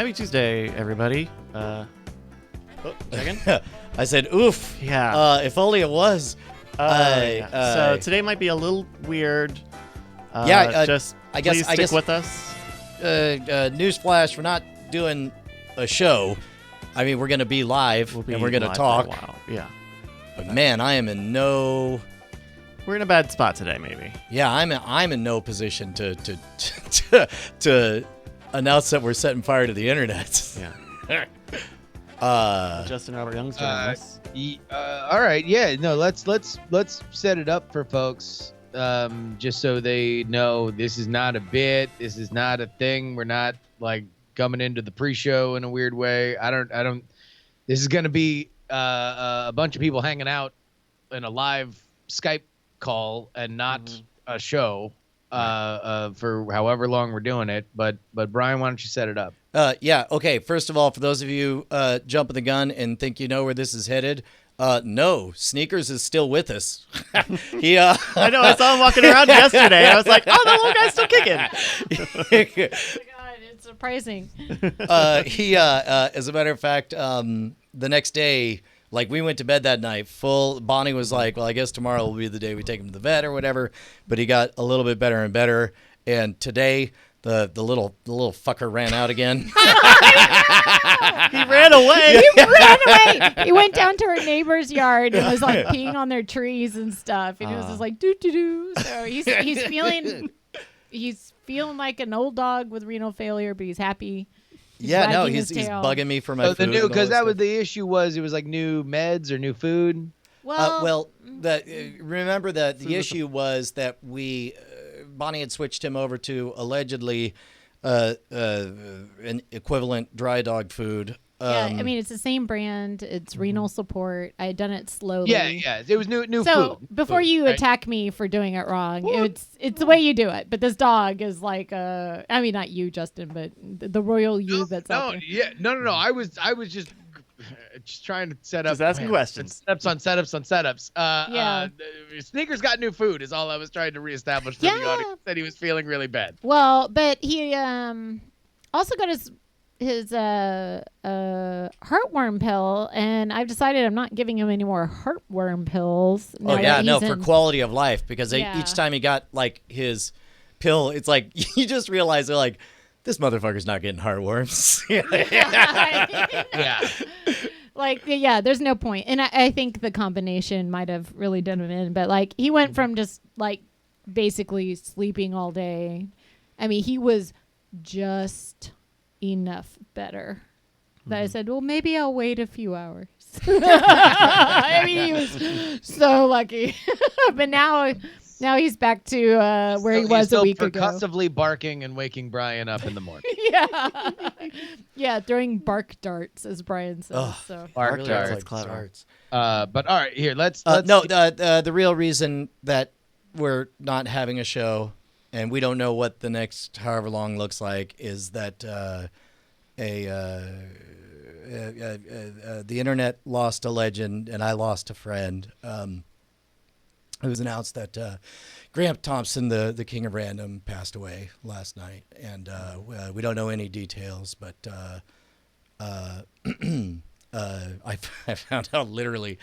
Happy Tuesday, everybody. Second? I said, oof. Yeah. If only it was. So today might be a little weird. Just I guess, please stick with us. Newsflash, we're not doing a show. I mean, we're going to be live, and we're going to talk. Wow. Yeah. But man, I am in no... We're in a bad spot today, maybe. Yeah, I'm in no position to announce that we're setting fire to the internet. Yeah. Justin Robert Young's joining us. All right, yeah, no, let's set it up for folks, just so they know this is not a bit, this is not a thing. We're not like coming into the pre-show in a weird way. I don't. This is gonna be a bunch of people hanging out in a live Skype call and not a show for however long we're doing it. But Brian, why don't you set it up? Yeah, okay. First of all, for those of you jumping the gun and think you know where this is headed, no, Sneakers is still with us. I know, I saw him walking around yesterday. I was like, oh, the little guy's still kicking. Oh my God, it's surprising. As a matter of fact, the next day, like, we went to bed that night full. Bonnie was like, well, I guess tomorrow will be the day we take him to the vet or whatever. But he got a little bit better and better. And today, the little fucker ran out again. He ran away. He ran away. He went down to her neighbor's yard and was like peeing on their trees and stuff. And it was just like doo doo doo. So he's feeling like an old dog with renal failure, but he's happy. He's bugging me for my food. Because that was the issue. It was like new meds or new food. Remember that the issue was that Bonnie had switched him over to allegedly an equivalent dry dog food. Yeah, I mean, it's the same brand. It's renal support. I had done it slowly. Yeah. It was new food. So before you attack me for doing it wrong, it's the way you do it. But this dog is like, I mean, not you, Justin, but the royal you that's out there. Yeah, no. I was just trying to set up. Just asking questions. Setups. Yeah. Sneakers got new food is all I was trying to reestablish for the audience. That he was feeling really bad. Well, but he also got his heartworm pill, and I've decided I'm not giving him any more heartworm pills. For quality of life, because each time he got like his pill, it's like you just realize they're like, this motherfucker's not getting heartworms. Yeah. There's no point. And I think the combination might have really done him in, but like he went from just like basically sleeping all day. I mean, he was just enough better that I said, well, maybe I'll wait a few hours. I mean, he was so lucky. But now he's back to where he was a week ago. Percussively barking and waking Brian up in the morning. Yeah, throwing bark darts, as Brian says. So bark really darts. like clever. But all right, here let's the real reason that we're not having a show, and we don't know what the next however long looks like, is that the internet lost a legend and I lost a friend. It was announced that Grant Thompson, the king of random, passed away last night, and we don't know any details, but I found out literally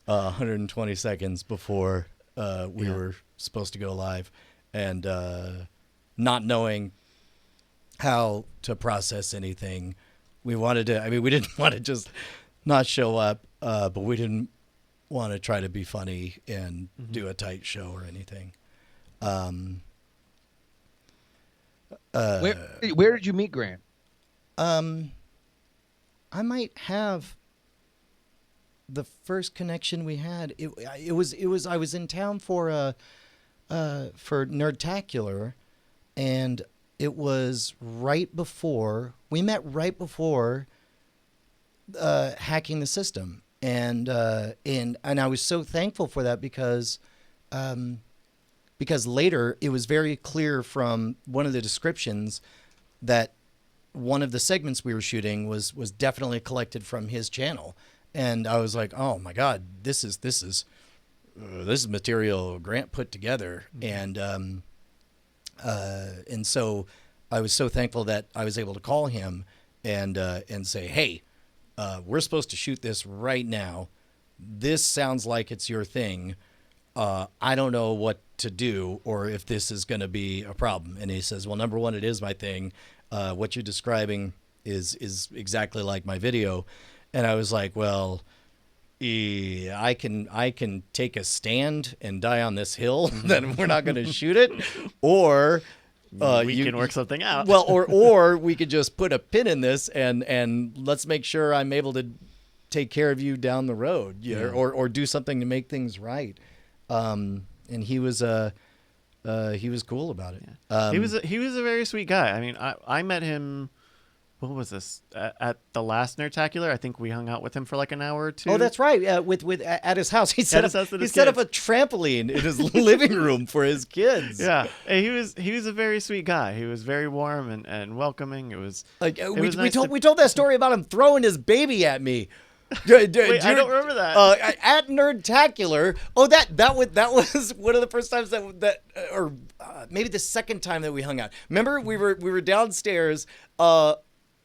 120 seconds before we were supposed to go live, and not knowing how to process anything. We didn't want to just not show up, but we didn't want to try to be funny and do a tight show or anything. Where did you meet Grant? I might have the first connection we had. I was in town for Nerdtacular, and it was right before we met. Right before hacking the system. And I was so thankful for that because later it was very clear from one of the descriptions that one of the segments we were shooting was definitely collected from his channel, and I was like, oh my God, this is material Grant put together, and so I was so thankful that I was able to call him and say, hey, we're supposed to shoot this right now. This sounds like it's your thing. I don't know what to do or if this is going to be a problem. And he says, well, number one, it is my thing. What you're describing is exactly like my video. And I was like, well, I can take a stand and die on this hill. Then we're not going to shoot it. Or we can work something out. Well, or we could just put a pin in this and let's make sure I'm able to take care of you down the road, or do something to make things right. And he was cool about it. Yeah. He was a very sweet guy. I mean, I met him. What was this at the last Nerdtacular? I think we hung out with him for like an hour or two. Oh, that's right. With at his house, he set up a trampoline in his living room for his kids. Yeah, he was a very sweet guy. He was very warm and welcoming. It was like we told that story about him throwing his baby at me. Wait, I don't remember that. At Nerdtacular. Oh, that was one of the first times or maybe the second time that we hung out. Remember, we were downstairs,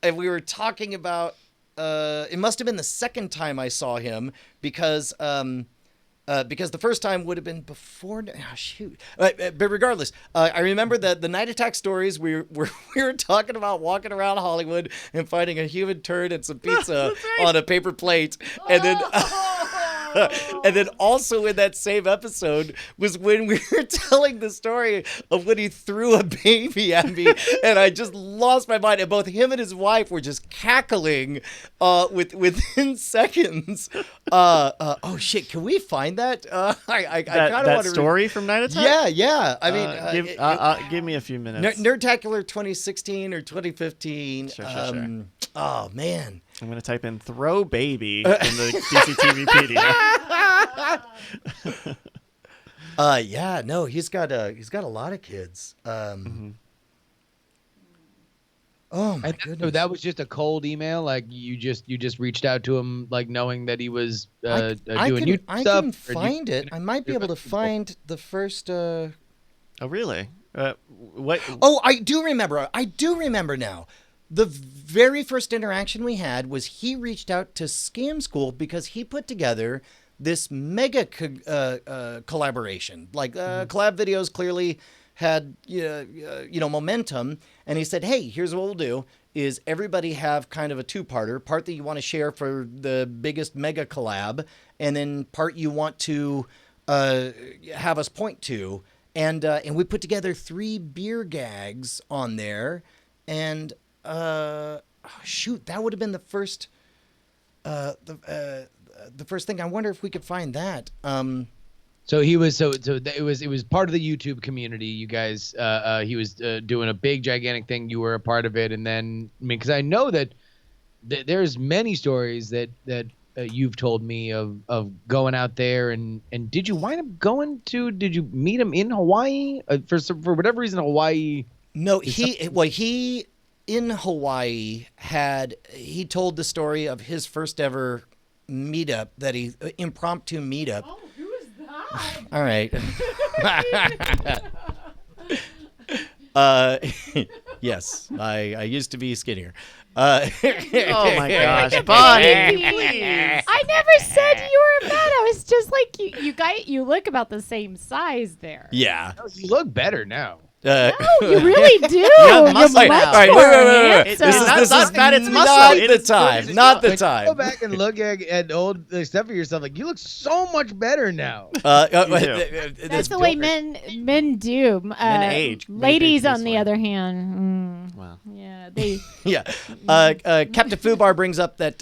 and we were talking about. It must have been the second time I saw him because the first time would have been before. Oh, shoot. But regardless, I remember the Night Attack stories. We were talking about walking around Hollywood and finding a human turd and some pizza on a paper plate, and then. And then also in that same episode was when we were telling the story of when he threw a baby at me, and I just lost my mind. And both him and his wife were just cackling within seconds. Oh shit! Can we find that? I kind of want to story from Night Attack. Yeah. I mean, give me a few minutes. Nerdtacular 2016 or 2015. Sure. Oh man. I'm going to type in "throw baby" in the DCTVpedia. Yeah, no, he's got a lot of kids. Oh my goodness. So that was just a cold email. Like you just reached out to him, like knowing that he was doing YouTube I stuff. can find it. I might be able to find the first. Oh really? What? Oh, I do remember now. The very first interaction we had was he reached out to Scam School because he put together this mega collaboration. Like collab videos clearly had momentum, and he said, "Hey, here's what we'll do: is everybody have kind of a two-parter, part that you want to share for the biggest mega collab, and then part you want to have us point to." And we put together 3 beer gags on there, and. Shoot, that would have been the first thing. I wonder if we could find that. So he was it was part of the YouTube community. You guys, he was doing a big gigantic thing. You were a part of it, and then because I know that there's many stories that you've told me of going out there and did you wind up going to? Did you meet him in Hawaii for whatever reason? Hawaii. No, he. In Hawaii, he told the story of his first ever meetup impromptu meetup. Oh, who is that? All right. Yes, I used to be skinnier. Oh my gosh, Bonnie, please. I never said you were fat. I was just like you look about the same size there. Yeah. You look better now. No, you really do. You're muscle now. All right, wait. This is not fat, it's muscle. Not the time. Go back and look at old stuff of yourself. Like you look so much better now. That's the way men do. Men age. Ladies, on the other hand, wow. Yeah, they. Yeah. Captain Fubar brings up that.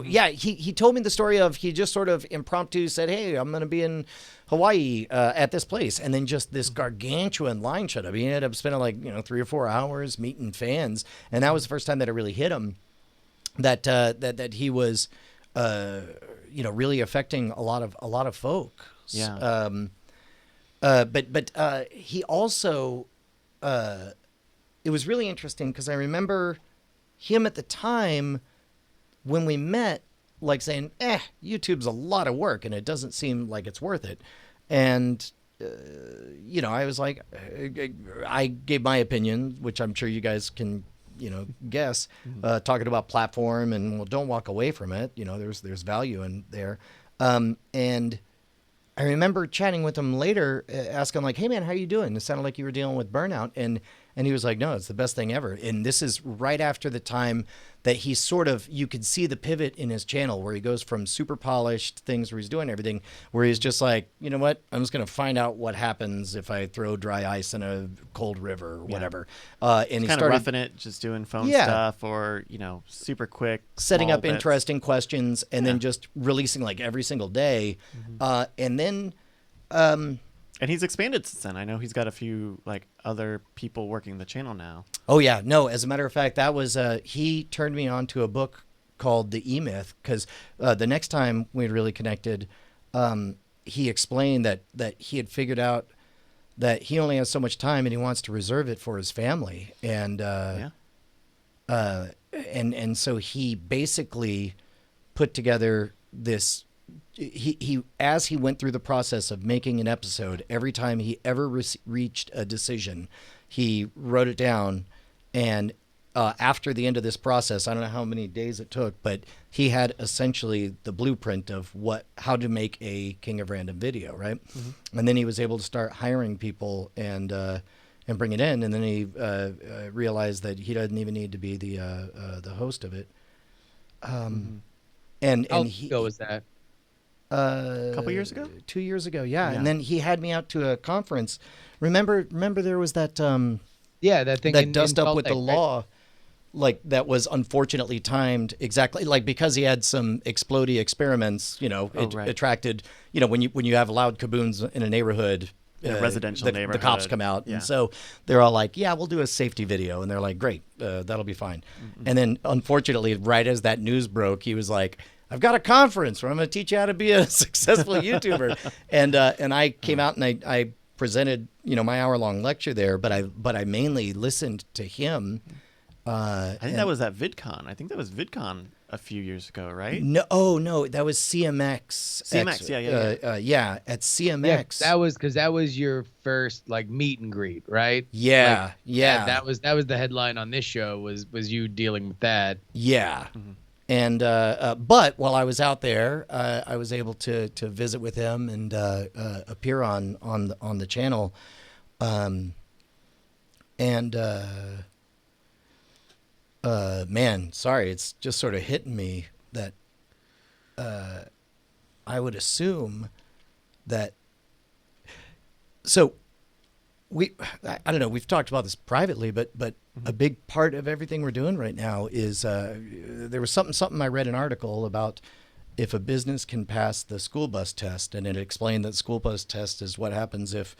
Yeah, he told me the story of he just sort of impromptu said, "Hey, I'm going to be in Hawaii at this place," and then just this gargantuan line showed up. He ended up spending 3 or 4 hours meeting fans, and that was the first time that it really hit him that he was really affecting a lot of folk. Yeah. But he also it was really interesting because I remember him at the time when we met, like saying, YouTube's a lot of work and it doesn't seem like it's worth it. And, I was like, I gave my opinion, which I'm sure you guys can guests, talking about platform and, well, don't walk away from it. There's value in there. And I remember chatting with him later, asking like, "Hey man, how you doing?" It sounded like you were dealing with burnout. And he was like, "No, it's the best thing ever." And this is right after the time that he you could see the pivot in his channel where he goes from super polished things where he's doing everything, where he's just like, you know what? I'm just going to find out what happens if I throw dry ice in a cold river or whatever. And he kind started of roughing it, just doing phone stuff or, super quick. Setting up bits. interesting questions and then just releasing like every single day. And then... and he's expanded since then. I know he's got a few like other people working the channel now. Oh yeah, no. As a matter of fact, that was he turned me on to a book called The Emyth because the next time we really connected, he explained that he had figured out that he only has so much time and he wants to reserve it for his family, and so he basically put together this. He as he went through the process of making an episode, every time he ever reached a decision, he wrote it down. And after the end of this process, I don't know how many days it took, but he had essentially the blueprint of how to make a King of Random video, right? And then he was able to start hiring people and bring it in. And then he realized that he doesn't even need to be the host of it. And How he ago was that? A couple years ago? 2 years ago, yeah. And then he had me out to a conference. Remember there was that that thing that in dust up Salt with the Lake, right? law, like that was unfortunately timed exactly like because he had some explodey experiments. Attracted. When you have loud kaboons in a neighborhood. In a residential the neighborhood. cops come out, Yeah. and so they're all like, "Yeah, we'll do a safety video," and they're like, "Great, that'll be fine." And then, unfortunately, right as that news broke, he was like, "I've got a conference where I'm going to teach you how to be a successful YouTuber," and I came out and I presented my hour-long lecture there, but I mainly listened to him. I think that was at VidCon. I think that was VidCon a few years ago, right? No, that was CMX. CMX, yeah. At CMX. Yeah, that was your first like meet and greet, right? Yeah, Like, yeah. That was the headline on this show was you dealing with that. Yeah. And but while I was out there, I was able to visit with him and appear on the channel, man, sorry, it's just sort of hitting me that I would assume that. So I don't know. We've talked about this privately, but a big part of everything we're doing right now is there was something I read an article about if a business can pass the school bus test, and it explained that school bus test is what happens if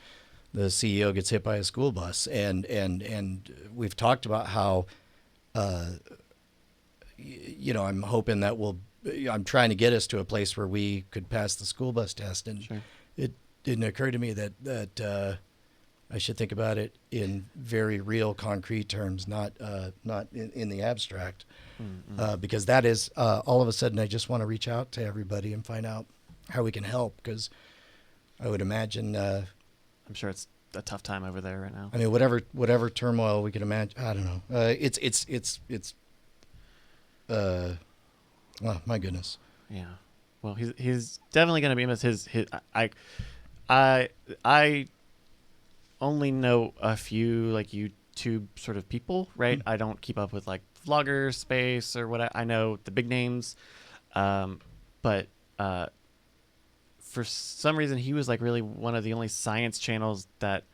the CEO gets hit by a school bus, and we've talked about how I'm hoping that I'm trying to get us to a place where we could pass the school bus test, and it didn't occur to me that I should think about it in very real, concrete terms, not in the abstract, because that is all of a sudden I just want to reach out to everybody and find out how we can help, because I would imagine. I'm sure it's a tough time over there right now. I mean, whatever turmoil we can imagine. I don't know. It's. Oh my goodness. Yeah. Well, he's definitely going to be missed. I only know a few like YouTube sort of people, right? I don't keep up with like vlogger space or what. I know the big names, but for some reason he was like really one of the only science channels that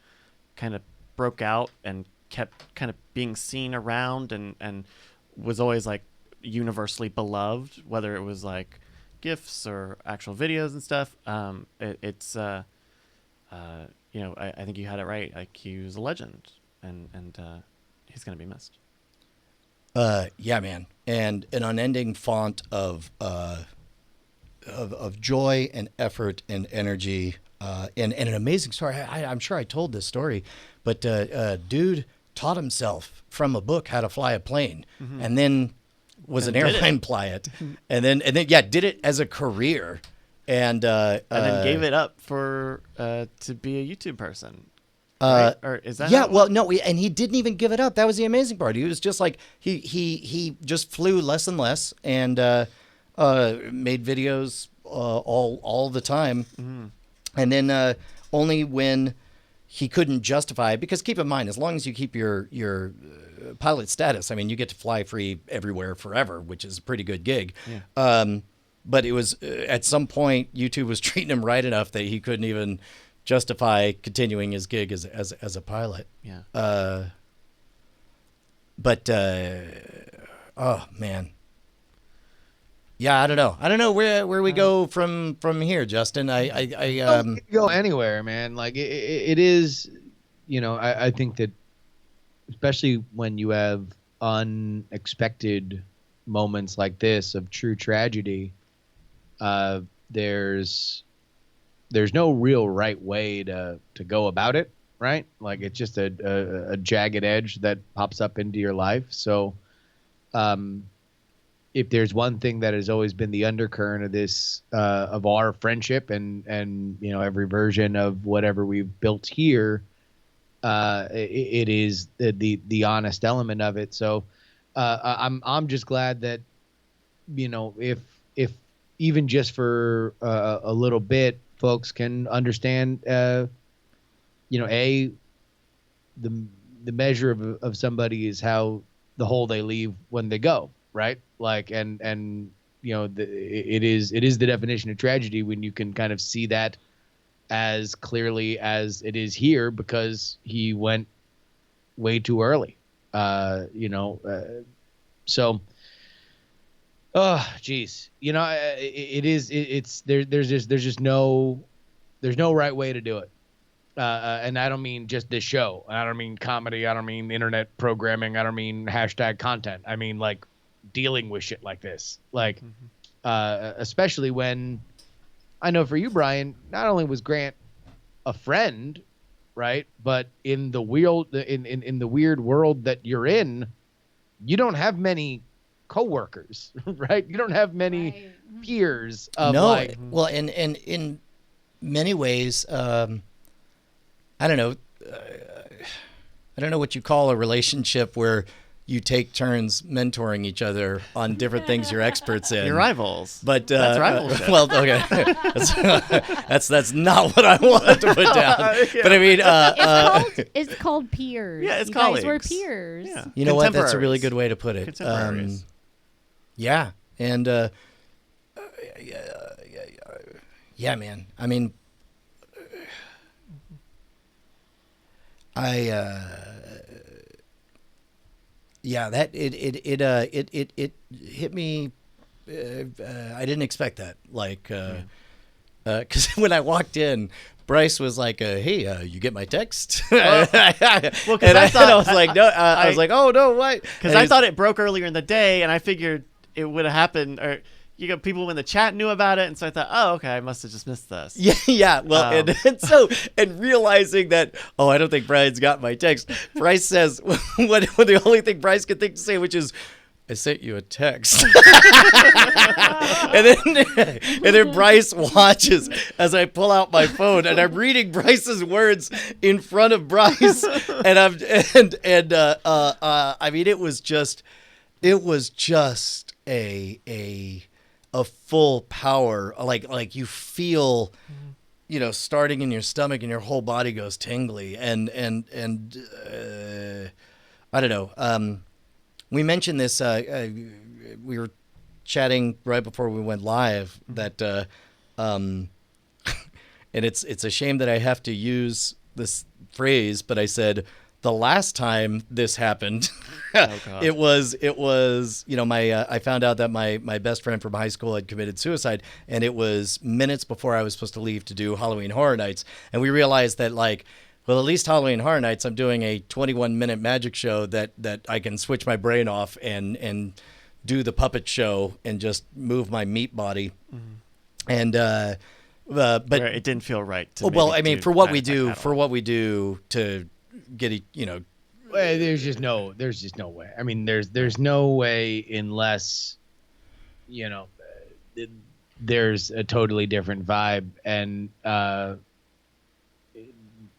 kind of broke out and kept kind of being seen around and was always like universally beloved, whether it was like GIFs or actual videos and stuff. I think you had it right. Like he was a legend, and he's gonna be missed. Yeah, man, and an unending font of joy and effort and energy, and an amazing story. I'm sure I told this story, but dude taught himself from a book how to fly a plane, and then was an airline pilot, and then did it as a career. And then gave it up for to be a YouTube person. right? Or is that yeah, how it well, was? no, and he didn't even give it up. That was the amazing part. He was just like he just flew less and less, and made videos all the time, and then only when he couldn't justify, because keep in mind, as long as you keep your pilot status, I mean, you get to fly free everywhere forever, which is a pretty good gig. Yeah. But it was at some point YouTube was treating him right enough that he couldn't even justify continuing his gig as a pilot. Yeah. But oh man, yeah, I don't know where we go from here, Justin. Don't go anywhere, man. Like it is, I think that especially when you have unexpected moments like this of true tragedy, there's no real right way to go about it, right? Like it's just a jagged edge that pops up into your life. So if there's one thing that has always been the undercurrent of this of our friendship and every version of whatever we've built here, it is the honest element of it. So I'm just glad that if even just for a little bit, folks can understand the measure of somebody is how the hole they leave when they go, right? Like and it is the definition of tragedy when you can kind of see that as clearly as it is here, because he went way too early. So oh geez, there's just no right way to do it. And I don't mean just this show. I don't mean comedy. I don't mean internet programming. I don't mean hashtag content. I mean like dealing with shit like this. Like, especially when I know for you, Brian, not only was Grant a friend, right, but in the weird world that you're in, you don't have many coworkers, right? You don't have many peers. Of well, and in many ways, I don't know. I don't know what you call a relationship where you take turns mentoring each other on different things you're experts in. Your rivals. But that's rivalship. Well, okay, that's not what I want to put down. Yeah. But I mean, it's called peers. Yeah, it's you colleagues. guys were peers. Yeah. You know what? That's a really good way to put it. Contemporaries. Yeah, and yeah, man. I mean, yeah, that it hit me. I didn't expect that. Like, because when I walked in, Bryce was like, "Hey, you get my text?" Well, and I was like, "No." I was like, "Oh no, what?" Because I thought it broke earlier in the day, and I figured it would have happened, or people in the chat knew about it, and so I thought, oh, okay, I must have just missed this. Yeah. Well, and realizing that, oh, I don't think Brian's got my text. Bryce says what the only thing Bryce could think to say, which is, I sent you a text. and then Bryce watches as I pull out my phone and I'm reading Bryce's words in front of Bryce, and I mean, it was just a full power, like you feel, starting in your stomach and your whole body goes tingly, and I don't know. We mentioned this. We were chatting right before we went live that, and it's a shame that I have to use this phrase, but I said the last time this happened, it was I found out that my best friend from high school had committed suicide, and it was minutes before I was supposed to leave to do Halloween Horror Nights, and we realized that well, at least Halloween Horror Nights, I'm doing a 21-minute magic show that I can switch my brain off and do the puppet show and just move my meat body. And but where it didn't feel right to well, I mean, for what we do to get well, there's just no way. I mean, there's no way unless there's a totally different vibe, and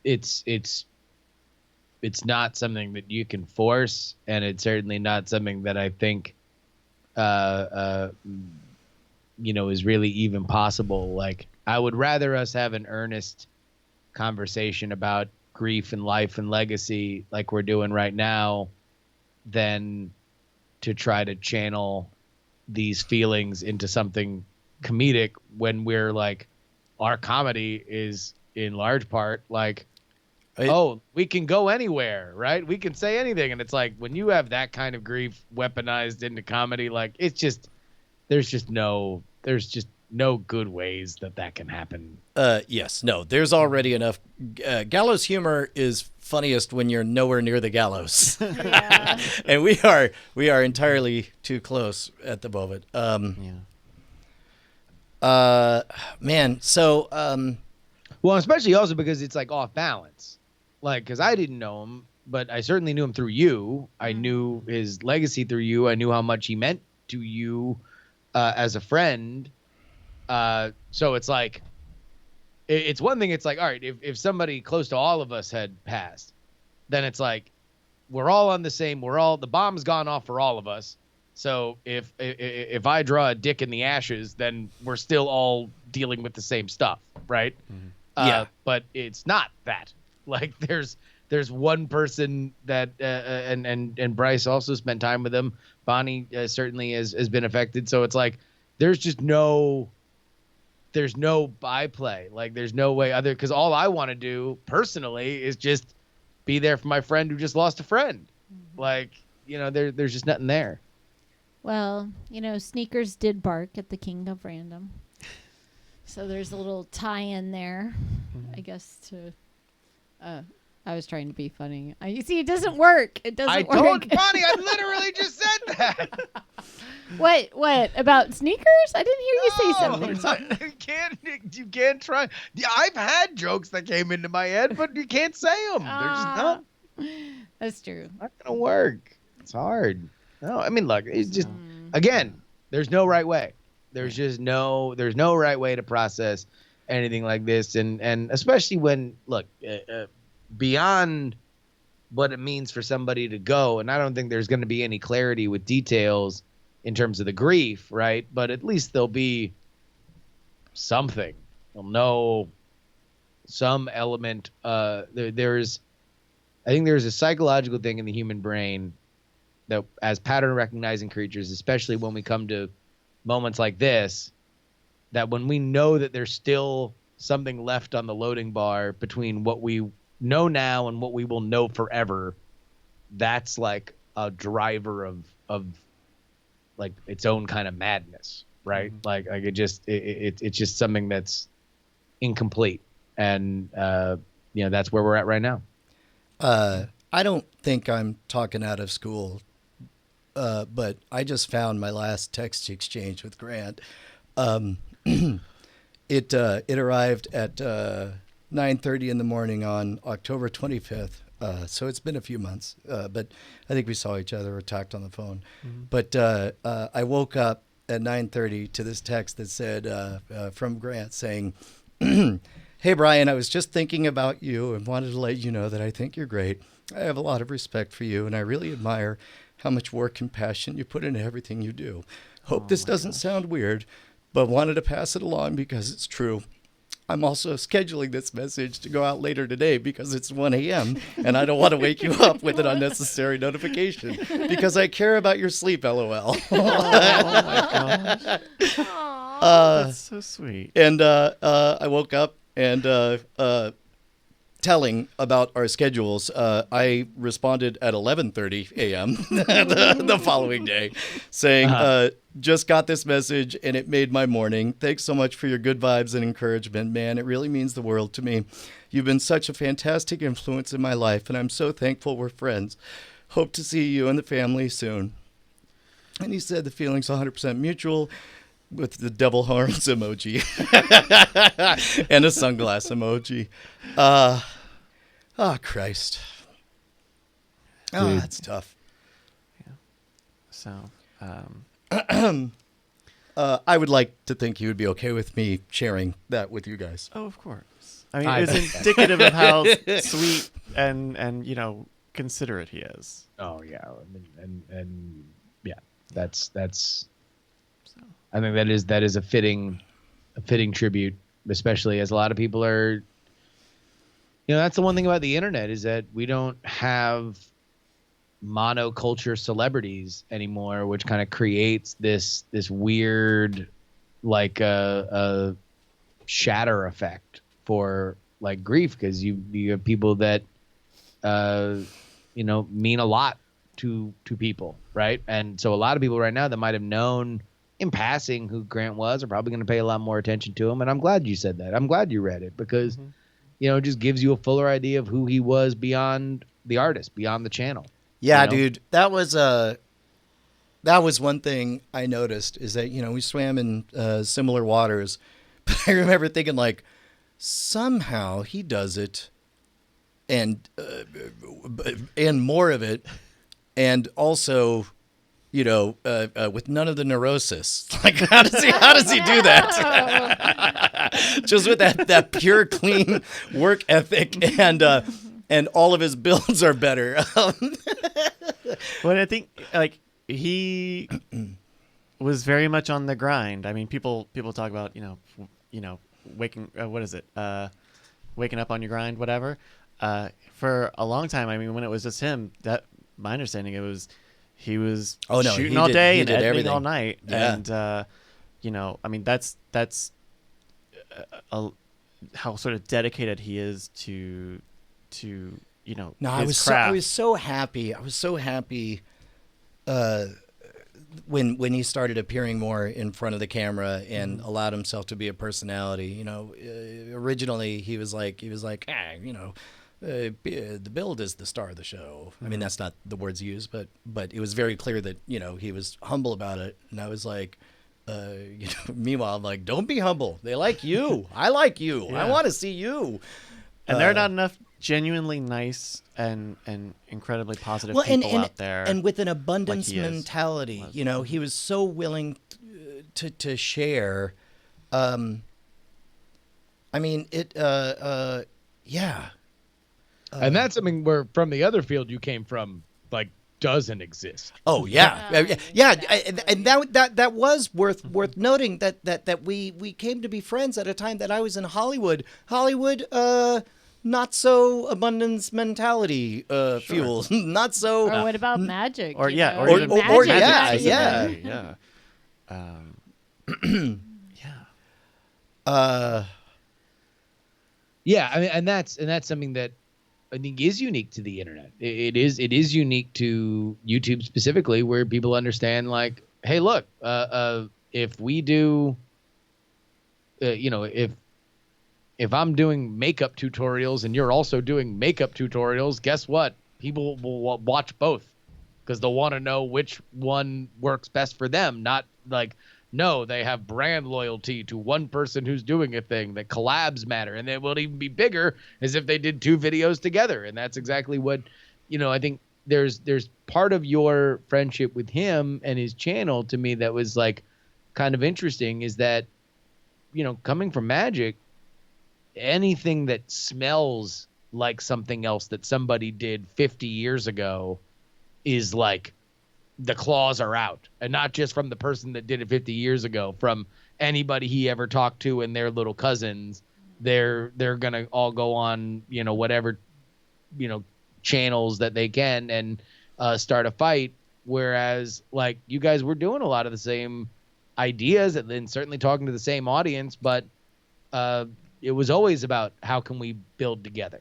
it's it's not something that you can force, and it's certainly not something that I think is really even possible. Like, I would rather us have an earnest conversation about grief and life and legacy like we're doing right now than to try to channel these feelings into something comedic when we're like, our comedy is in large part like, we can go anywhere, right? We can say anything. And it's like, when you have that kind of grief weaponized into comedy, like, it's just, there's just no good ways that can happen. Yes, no, there's already enough. Gallows humor is funniest when you're nowhere near the gallows. Yeah. And we are entirely too close at the moment. Man, so well, especially also because it's like off balance. Like, because I didn't know him, but I certainly knew him through you. I knew his legacy through you. I knew how much he meant to you as a friend. So it's like, it's one thing. It's like, all right, if somebody close to all of us had passed, then it's like, we're all on the same, the bomb's gone off for all of us. So if I draw a dick in the ashes, then we're still all dealing with the same stuff, right? Yeah. But it's not that. Like, there's one person that and Bryce also spent time with him. Bonnie certainly has been affected. So it's like, there's no byplay. Like, there's no way other, because all I want to do personally is just be there for my friend who just lost a friend. Like, there's just nothing there. Well, Sneakers did bark at the King of Random. So there's a little tie-in there, I guess, to... I was trying to be funny. You see, it doesn't work. It doesn't work. I told Bonnie, I literally just said that. What? About Sneakers? I didn't hear you say something. You can't try. I've had jokes that came into my head, but you can't say them. They're just not. That's true. Not going to work. It's hard. No, I mean, look, it's just, again, there's no right way. There's no right way to process anything like this. And especially when, look, beyond what it means for somebody to go, and I don't think there's going to be any clarity with details in terms of the grief, right? But at least there'll be something. They'll know some element. I think there's a psychological thing in the human brain that, as pattern recognizing creatures, especially when we come to moments like this, that when we know that there's still something left on the loading bar between what we know now and what we will know forever, that's like a driver of like its own kind of madness, right? Like it's just something that's incomplete, and that's where we're at right now. I don't think I'm talking out of school, but I just found my last text exchange with Grant. It arrived at 9:30 in the morning on October 25th. So it's been a few months, but I think we saw each other or talked on the phone. But I woke up at 9:30 to this text that said from Grant saying, "Hey, Brian, I was just thinking about you and wanted to let you know that I think you're great. I have a lot of respect for you, and I really admire how much work and passion you put into everything you do. Hope this doesn't sound weird, but wanted to pass it along because it's true. I'm also scheduling this message to go out later today because it's 1 a.m. and I don't want to wake you up with an unnecessary notification because I care about your sleep, LOL." Oh my gosh. That's so sweet. And I woke up and telling about our schedules, I responded at 11:30 a.m. the following day saying, just got this message and it made my morning. Thanks so much for your good vibes and encouragement, man. It really means the world to me. You've been such a fantastic influence in my life, and I'm so thankful we're friends. Hope to see you and the family soon. And he said the feeling's 100% mutual, with the devil horns emoji and a sunglass emoji. Christ. That's tough. Yeah. So, I would like to think you would be okay with me sharing that with you guys. of course. I mean, it's indicative of how sweet and considerate he is. Oh yeah, I mean, and yeah, that's. So. I think that is a fitting tribute, especially as a lot of people are. That's the one thing about the internet is that we don't have monoculture celebrities anymore, which kind of creates this weird, like a shatter effect for like grief, because you have people that mean a lot to people, right? And so a lot of people right now that might have known in passing who Grant was are probably going to pay a lot more attention to him. And I'm glad you said that. I'm glad you read it, because it just gives you a fuller idea of who he was beyond the artist, beyond the channel. Yeah, dude, that was one thing I noticed, is that we swam in similar waters, but I remember thinking, like, somehow he does it, and more of it, and also, with none of the neurosis. Like, how does he do that? Just with that pure, clean work ethic, and all of his builds are better. Well, I think like he was very much on the grind. I mean, people talk about waking waking up on your grind, whatever. For a long time, I mean, when it was just him, that my understanding he was shooting all day and editing everything all night, and I mean that's how sort of dedicated he is to I was so happy. I was so happy when he started appearing more in front of the camera and allowed himself to be a personality. Originally he was like, the build is the star of the show. I mean, that's not the words used, but it was very clear that he was humble about it. And I was like, meanwhile, I'm like, don't be humble. They like you. I like you. Yeah. I want to see you. And there are not enough genuinely nice and incredibly positive people out there. And with an abundance mentality, he was so willing to share. I mean, yeah. And that's something where from the other field you came from, like, doesn't exist. Oh yeah, yeah, and that was worth noting that we came to be friends at a time that I was in Hollywood. Not so abundance mentality fuel. Not so. Or what about magic? Or yeah, or even magic. Yeah. Yeah, I mean, and that's something that I think is unique to the internet. It is unique to YouTube specifically, where people understand, like, hey, look, if we do, if I'm doing makeup tutorials and you're also doing makeup tutorials, guess what? People will watch both because they'll want to know which one works best for them. Not like, no, they have brand loyalty to one person who's doing a thing, that collabs matter. And it will even be bigger as if they did two videos together. And that's exactly what, I think there's part of your friendship with him and his channel to me that was like kind of interesting, is that, coming from Magic, anything that smells like something else that somebody did 50 years ago is like, the claws are out. And not just from the person that did it 50 years ago, from anybody he ever talked to and their little cousins. They're going to all go on, whatever, channels that they can and start a fight. Whereas, like, you guys were doing a lot of the same ideas and then certainly talking to the same audience, but it was always about how can we build together?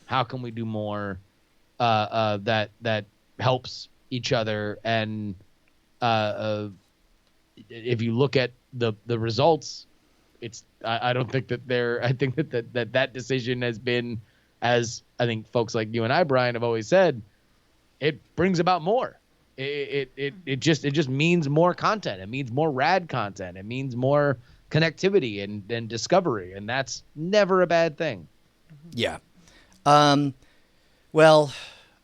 How can we do more that helps each other? And if you look at the results, it's I don't think that I think that decision has been, as I think folks like you and I, Brian, have always said, it brings about more. It just means more content. It means more rad content. It means more connectivity and discovery, and that's never a bad thing. Yeah. Well,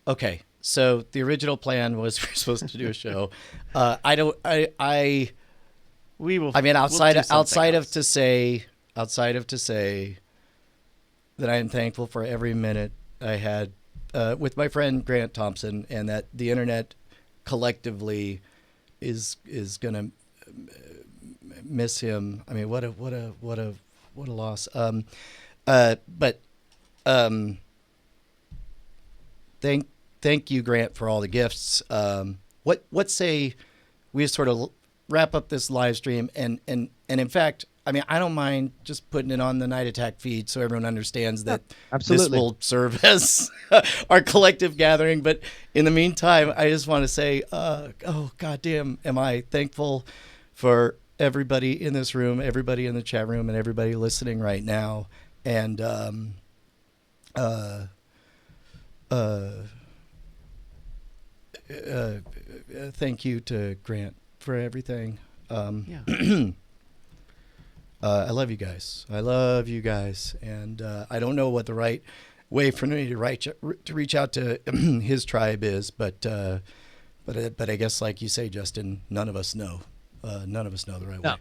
okay. So the original plan was we're supposed to do a show. We will. I mean, outside of to say that I am thankful for every minute I had with my friend Grant Thompson, and that the internet collectively is gonna miss him. I mean, what a loss. But thank you, Grant, for all the gifts. What say we just sort of wrap up this live stream, and in fact, I mean, I don't mind just putting it on the Night Attack feed so everyone understands that this will serve as our collective gathering. But in the meantime, I just want to say, oh, goddamn, am I thankful for everybody in this room, everybody in the chat room, and everybody listening right now. And thank you to Grant for everything. I love you guys. I love you guys. And I don't know what the right way for me to reach out to his tribe is, but I guess, like you say, Justin, none of us know. None of us know the right way.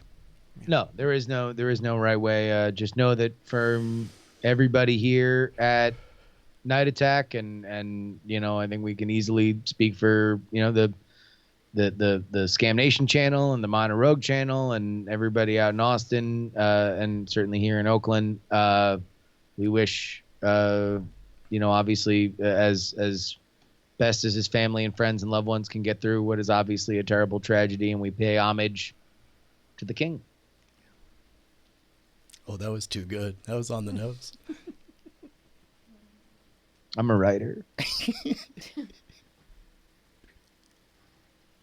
No, there is no right way. Just know that from everybody here at Night Attack, and you know, I think we can easily speak for, you know, the Scam Nation channel and the Minor Rogue channel and everybody out in Austin, and certainly here in Oakland. We wish, you know, obviously, as best as his family and friends and loved ones can get through what is obviously a terrible tragedy, and we pay homage to the king. Oh, that was too good. That was on the nose. I'm a writer.